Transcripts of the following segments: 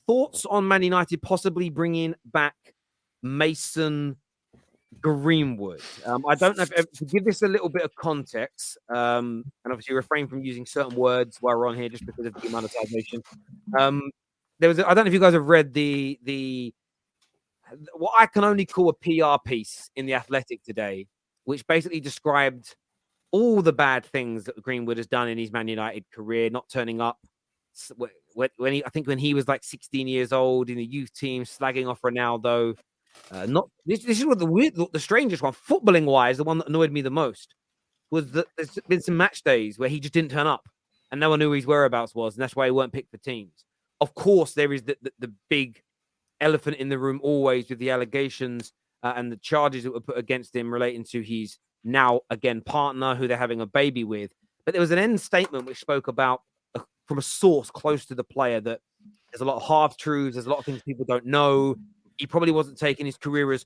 Thoughts on Man United possibly bringing back Mason Greenwood? I don't know if to give this a little bit of context, and obviously refrain from using certain words while we're on here just because of demonetization. There was I don't know if you guys have read the what I can only call a PR piece in the Athletic today, which basically described all the bad things that Greenwood has done in his Man United career, not turning up when he was like 16 years old in the youth team, slagging off Ronaldo. Not this is what the strangest one, footballing wise, the one that annoyed me the most was that there's been some match days where he just didn't turn up and no one knew his whereabouts was, and that's why he weren't picked for teams. Of course, there is the big elephant in the room always with the allegations and the charges that were put against him relating to his now again partner who they're having a baby with. But there was an end statement which spoke about from a source close to the player that there's a lot of half truths, there's a lot of things people don't know. He probably wasn't taking his career as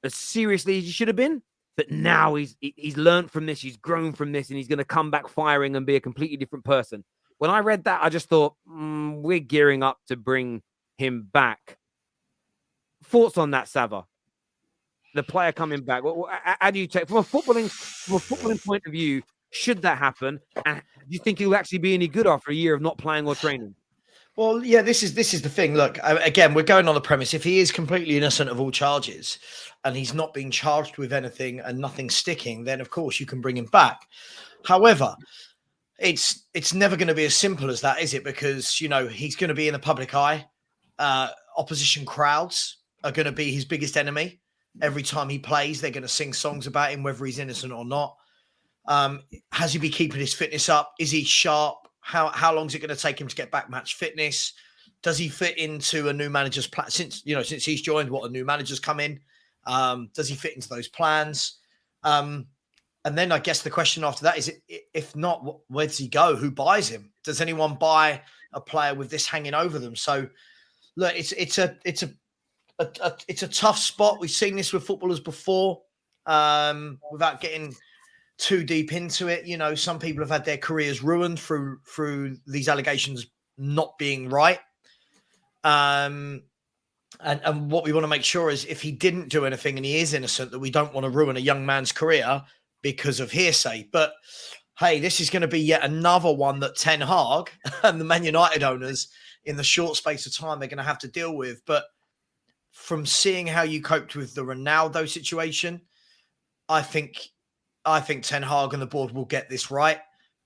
seriously as he should have been, but now he's learned from this, he's grown from this, and he's going to come back firing and be a completely different person. When I read that, I just thought we're gearing up to bring him back. Thoughts on that, Sava? The player coming back. How do you take from a footballing point of view? Should that happen? And do you think he'll actually be any good after a year of not playing or training? Well, yeah, this is the thing. Look, again, we're going on the premise. If he is completely innocent of all charges and he's not being charged with anything and nothing sticking, then of course you can bring him back. However, it's never going to be as simple as that, is it? Because, he's going to be in the public eye. Opposition crowds are going to be his biggest enemy. Every time he plays, they're going to sing songs about him, whether he's innocent or not. Has he been keeping his fitness up? Is he sharp? How long is it going to take him to get back match fitness? Does he fit into a new manager's plan? Since he's joined, a new manager's come in? Does he fit into those plans? And then I guess the question after that is, if not, where does he go? Who buys him? Does anyone buy a player with this hanging over them? So, look, it's a tough spot. We've seen this with footballers before, without getting too deep into it. Some people have had their careers ruined through these allegations not being right. And what we want to make sure is, if he didn't do anything and he is innocent, that we don't want to ruin a young man's career because of hearsay. But hey, this is going to be yet another one that Ten Hag and the Man United owners, in the short space of time, they're going to have to deal with. But from seeing how you coped with the Ronaldo situation, I think Ten Hag and the board will get this right,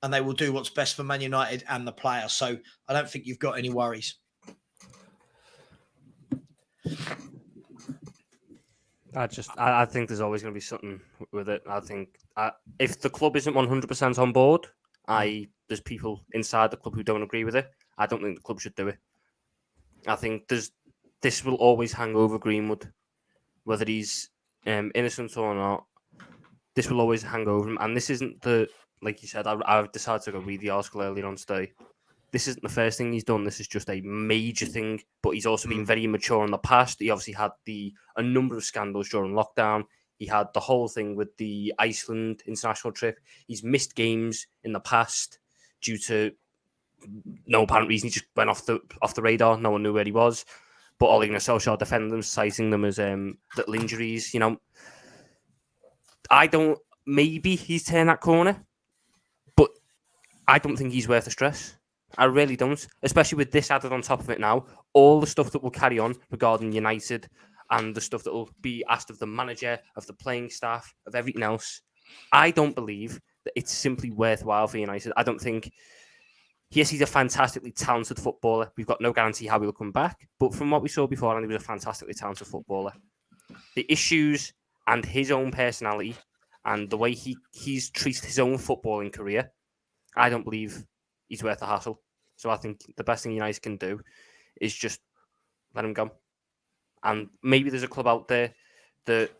and they will do what's best for Man United and the player. So I don't think you've got any worries. I think there's always going to be something with it. I think if the club isn't 100% on board, there's people inside the club who don't agree with it, I don't think the club should do it. I think this will always hang over Greenwood, whether he's innocent or not. This will always hang over him. And this isn't like you said, I've decided to go read the article earlier on today. This isn't the first thing he's done. This is just a major thing. But he's also been very immature in the past. He obviously had a number of scandals during lockdown. He had the whole thing with the Iceland international trip. He's missed games in the past due to no apparent reason. He just went off the radar. No one knew where he was. But Ole Gunnar Solskjaer defended them, citing them as little injuries. Maybe he's turned that corner, but I don't think he's worth the stress. I really don't, especially with this added on top of it now. All the stuff that will carry on regarding United and the stuff that will be asked of the manager, of the playing staff, of everything else. I don't believe that it's simply worthwhile for United. I don't think... Yes, he's a fantastically talented footballer. We've got no guarantee how he'll come back. But from what we saw before, he was a fantastically talented footballer. The issues and his own personality and the way he's treated his own footballing career, I don't believe he's worth the hassle. So I think the best thing United can do is just let him go. And maybe there's a club out there that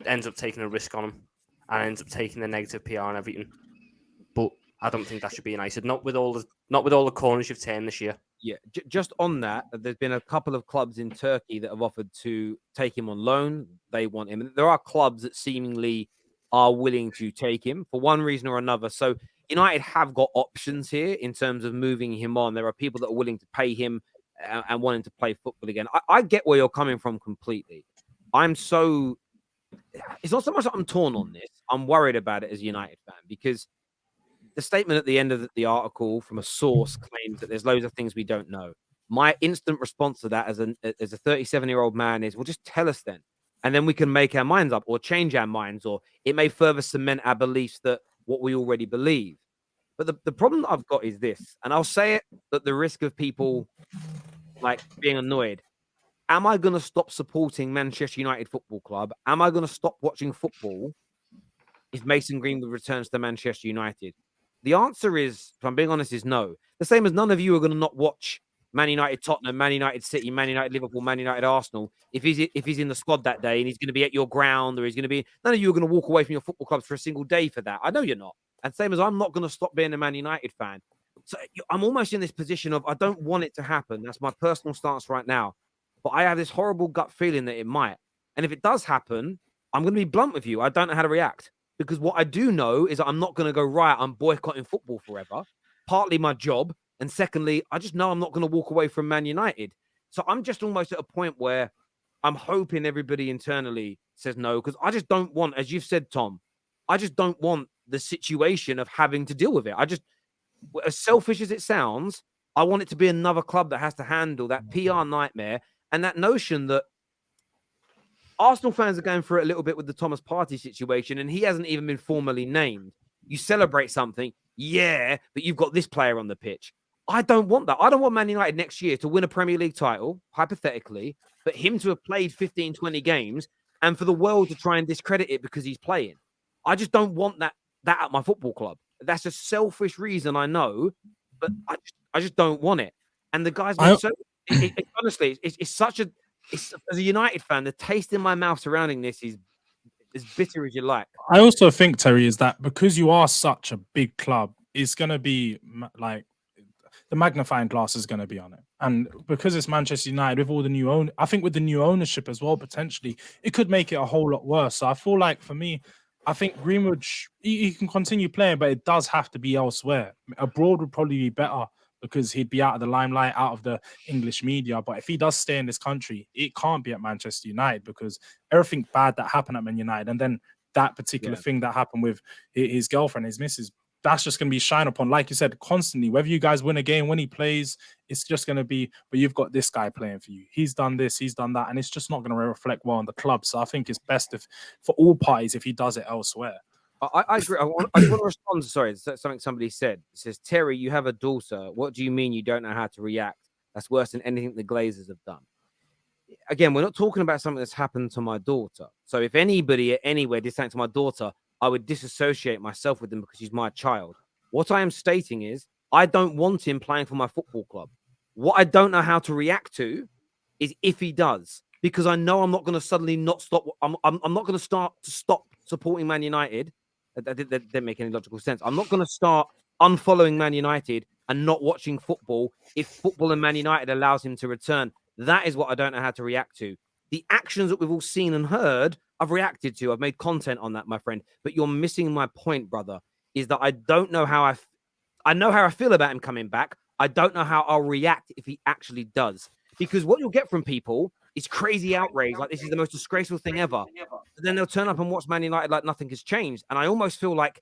ends up taking a risk on him and ends up taking the negative PR and everything. But I don't think that should be United. Not with all the corners you've turned this year. Yeah, just on that, there's been a couple of clubs in Turkey that have offered to take him on loan. They want him. There are clubs that seemingly are willing to take him for one reason or another. So United have got options here in terms of moving him on. There are people that are willing to pay him and wanting to play football again. I get where you're coming from completely. It's not so much that I'm torn on this. I'm worried about it as a United fan because the statement at the end of the article from a source claims that there's loads of things we don't know. My instant response to that as a 37-year-old man is, well, just tell us then. And then we can make our minds up or change our minds, or it may further cement our beliefs that what we already believe. But the problem that I've got is this, and I'll say it at the risk of people like being annoyed. Am I going to stop supporting Manchester United Football Club? Am I going to stop watching football if Mason Greenwood returns to Manchester United? The answer is, if I'm being honest, is no. The same as none of you are going to not watch Man United Tottenham, Man United City, Man United Liverpool, Man United Arsenal. If he's in the squad that day and he's going to be at your ground, or he's going to be, none of you are going to walk away from your football clubs for a single day for that. I know you're not. And same as I'm not going to stop being a Man United fan. So I'm almost in this position of I don't want it to happen. That's my personal stance right now. But I have this horrible gut feeling that it might. And if it does happen, I'm going to be blunt with you. I don't know how to react. Because what I do know is that I'm not going to go, right, I'm boycotting football forever. Partly my job. And secondly, I just know I'm not going to walk away from Man United. So I'm just almost at a point where I'm hoping everybody internally says no. Because I just don't want, as you've said, Tom, I just don't want the situation of having to deal with it. As selfish as it sounds, I want it to be another club that has to handle that PR nightmare and that notion that Arsenal fans are going through it a little bit with the Thomas Partey situation, and he hasn't even been formally named. You celebrate something, yeah, but you've got this player on the pitch. I don't want that. I don't want Man United next year to win a Premier League title, hypothetically, but him to have played 15, 20 games and for the world to try and discredit it because he's playing. I just don't want that at my football club. That's a selfish reason, I know, but I just don't want it. And the guy's been honestly, it's such a... as a United fan, the taste in my mouth surrounding this is as bitter as you like. I also think, Terry, is that because you are such a big club, it's going to be like the magnifying glass is going to be on it. And because it's Manchester United with all the I think with the new ownership as well, potentially, it could make it a whole lot worse. So I feel like for me, I think Greenwood, he can continue playing, but it does have to be elsewhere. Abroad would probably be better, because he'd be out of the limelight, out of the English media. But if he does stay in this country, it can't be at Manchester United, because everything bad that happened at Man United, and then that particular thing that happened with his girlfriend, his missus, that's just going to be shined upon, like you said, constantly. Whether you guys win a game, when he plays, it's just going to be, but you've got this guy playing for you. He's done this, he's done that, and it's just not going to reflect well on the club. So I think it's best for all parties if he does it elsewhere. I agree. I just want to respond. Sorry, something somebody said. It says, Terry, you have a daughter. What do you mean you don't know how to react? That's worse than anything the Glazers have done. Again, we're not talking about something that's happened to my daughter. So if anybody anywhere did something to my daughter, I would disassociate myself with them because she's my child. What I am stating is I don't want him playing for my football club. What I don't know how to react to is if he does, because I know I'm not going to suddenly not stop. I'm not going to stop supporting Man United. That didn't make any logical sense. I'm not going to start unfollowing Man United and not watching football if football and Man United allows him to return. That is what I don't know how to react to. The actions that we've all seen and heard, I've reacted to. I've made content on that, my friend. But you're missing my point, brother, is that I don't know how I know how I feel about him coming back. I don't know how I'll react if he actually does. Because what you'll get from people is crazy outrage, like this is the most disgraceful thing ever. But then they'll turn up and watch Man United like nothing has changed. And I almost feel like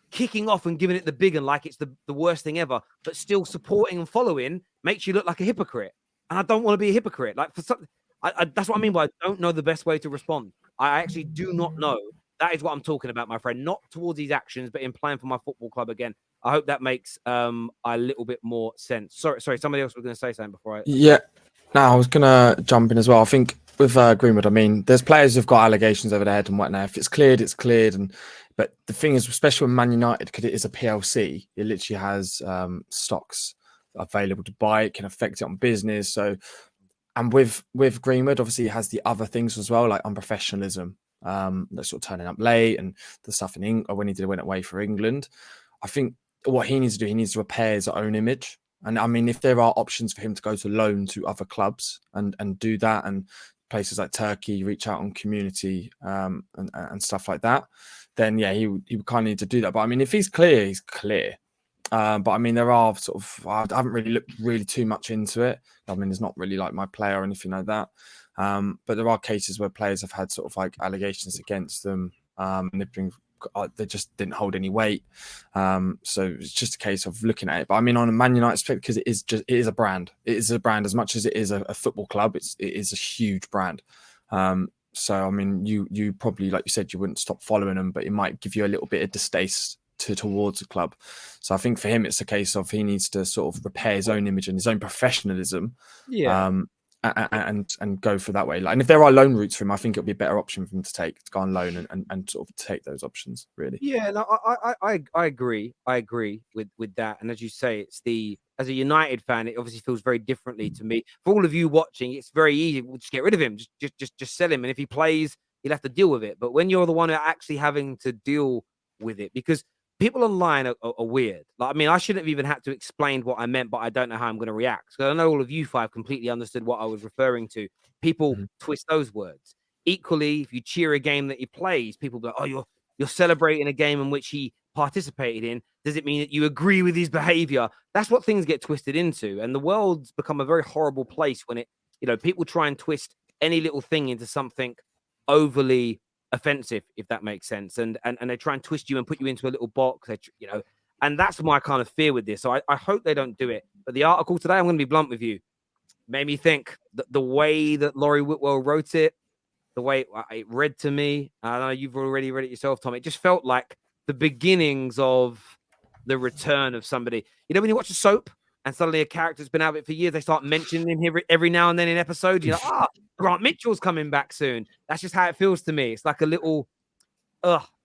kicking off and giving it the big one like it's the worst thing ever, but still supporting and following makes you look like a hypocrite. And I don't want to be a hypocrite. Like for something, that's what I mean by I don't know the best way to respond. I actually do not know. That is what I'm talking about, my friend. Not towards these actions, but in playing for my football club again. I hope that makes a little bit more sense. Sorry, somebody else was going to say something before I... Yeah. No, I was going to jump in as well. I think with Greenwood, I mean, there's players who've got allegations over their head and whatnot. If it's cleared, it's cleared. But the thing is, especially with Man United, because it is a PLC, it literally has stocks available to buy. It can affect it on business. So, and with Greenwood, obviously, it has the other things as well, like unprofessionalism, like sort of turning up late and the stuff in England when he went away for England. I think what he needs to do, he needs to repair his own image. And I mean, if there are options for him to go to loan to other clubs and do that, and places like Turkey, reach out on community and stuff like that, then yeah, he would kind of need to do that. But I mean, if he's clear, he's clear. But I mean, there are sort of, I haven't really looked really too much into it. I mean, it's not really like my player or anything like that. But there are cases where players have had sort of like allegations against them, and they just didn't hold any weight. So it's just a case of looking at it. But I mean, on a Man United perspective, because it is a brand. It is a brand as much as it is a football club. It is a huge brand. So I mean, you probably, like you said, you wouldn't stop following them, but it might give you a little bit of distaste towards the club. So I think for him, it's a case of he needs to sort of repair his own image and his own professionalism. Yeah. And go for that way. Like, and if there are loan routes for him, I think it'll be a better option for him to go on loan and sort of take those options, really. Yeah, no, I agree. I agree with that. And as you say, as a United fan, it obviously feels very differently to me. For all of you watching, it's very easy. We'll just get rid of him. Just sell him. And if he plays, he'll have to deal with it. But when you're the one actually having to deal with it, because people online are weird. Like, I mean, I shouldn't have even had to explain what I meant, but I don't know how I'm going to react. So I know all of you five completely understood what I was referring to. People twist those words. Equally, if you cheer a game that he plays, people go, "Oh, you're celebrating a game in which he participated in. Does it mean that you agree with his behavior?" That's what things get twisted into. And the world's become a very horrible place when people try and twist any little thing into something overly offensive, if that makes sense. And they try and twist you and put you into a little box, and that's my kind of fear with this. So I hope they don't do it. But the article today, I'm going to be blunt with you, made me think that the way that Laurie Whitwell wrote it, the way it read to me, I know you've already read it yourself, Tom. It just felt like the beginnings of the return of somebody. You know, when you watch a soap and suddenly a character's been out of it for years, they start mentioning him here every now and then in episodes. You're like, Grant Mitchell's coming back soon. That's just how it feels to me. It's like a little,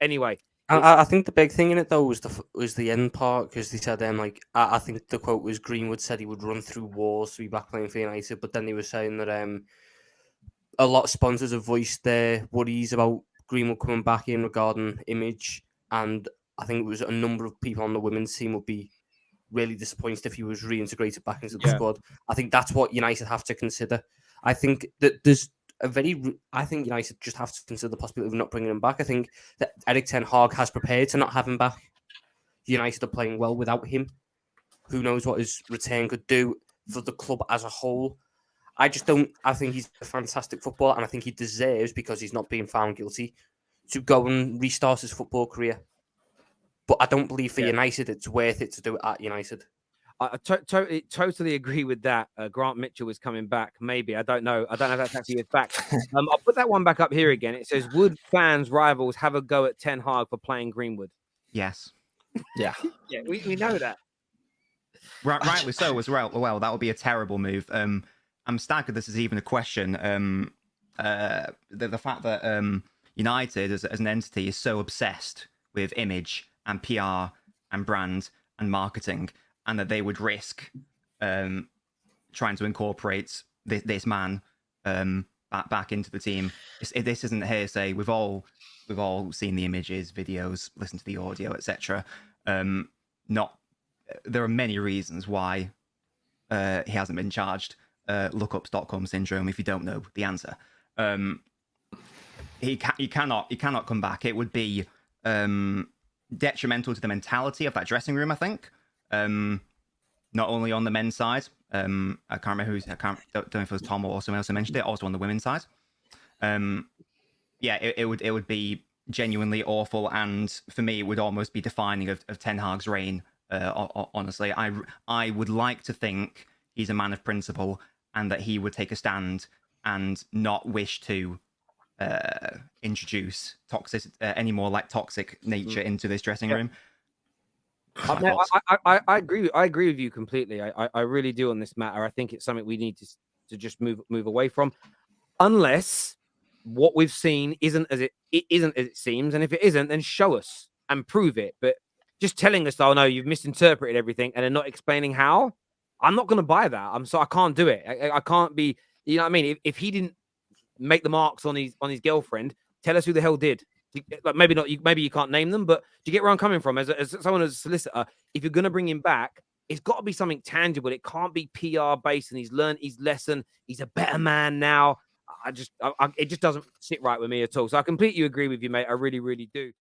anyway. I think the big thing in it though was the end part, because they said I think the quote was Greenwood said he would run through walls to be back playing for United, but then they were saying that a lot of sponsors have voiced their worries about Greenwood coming back in regarding image, and I think it was a number of people on the women's team would be really disappointed if he was reintegrated back into the squad. I think that's what United have to consider. I think that I think United just have to consider the possibility of not bringing him back. I think that Erik ten Hag has prepared to not have him back. United are playing well without him. Who knows what his return could do for the club as a whole. I think he's a fantastic footballer, and I think he deserves, because he's not being found guilty, to go and restart his football career. But I don't believe for United it's worth it to do it at United. I totally agree with that. Grant Mitchell is coming back. Maybe. I don't know if that's actually his back. I'll put that one back up here again. It says, would fans, rivals have a go at Ten Hag for playing Greenwood? Yes. Yeah. Yeah, we know that. Rightly so as well. Well, that would be a terrible move. I'm staggered this is even a question. The fact that United as an entity is so obsessed with image and PR and brand and marketing, and that they would risk trying to incorporate this man back into the team. This isn't hearsay. We've all seen the images, videos, listened to the audio, etc. There are many reasons why he hasn't been charged. Look up Stockholm syndrome if you don't know the answer. He cannot come back. It would be detrimental to the mentality of that dressing room, I think. Not only on the men's side. I can't remember don't know if it was Tom or someone else who mentioned it. Also on the women's side. It would be genuinely awful, and for me, it would almost be defining of Ten Hag's reign. Honestly, I would like to think he's a man of principle, and that he would take a stand and not wish to introduce any more toxic nature into this dressing room. I agree with you completely. I really do on this matter. I think it's something we need to just move away from, unless what we've seen isn't as it seems, and if it isn't, then show us and prove it. But just telling us, "Oh no, you've misinterpreted everything," and then not explaining how, I'm not going to buy that. I can't do it. I can't be. You know what I mean? If he didn't make the marks on his girlfriend, tell us who the hell did. Like, maybe not. Maybe you can't name them, but do you get where I'm coming from? As someone as a solicitor, if you're going to bring him back, it's got to be something tangible. It can't be PR based, and he's learned his lesson. He's a better man now. It just doesn't sit right with me at all. So I completely agree with you, mate. I really, really do.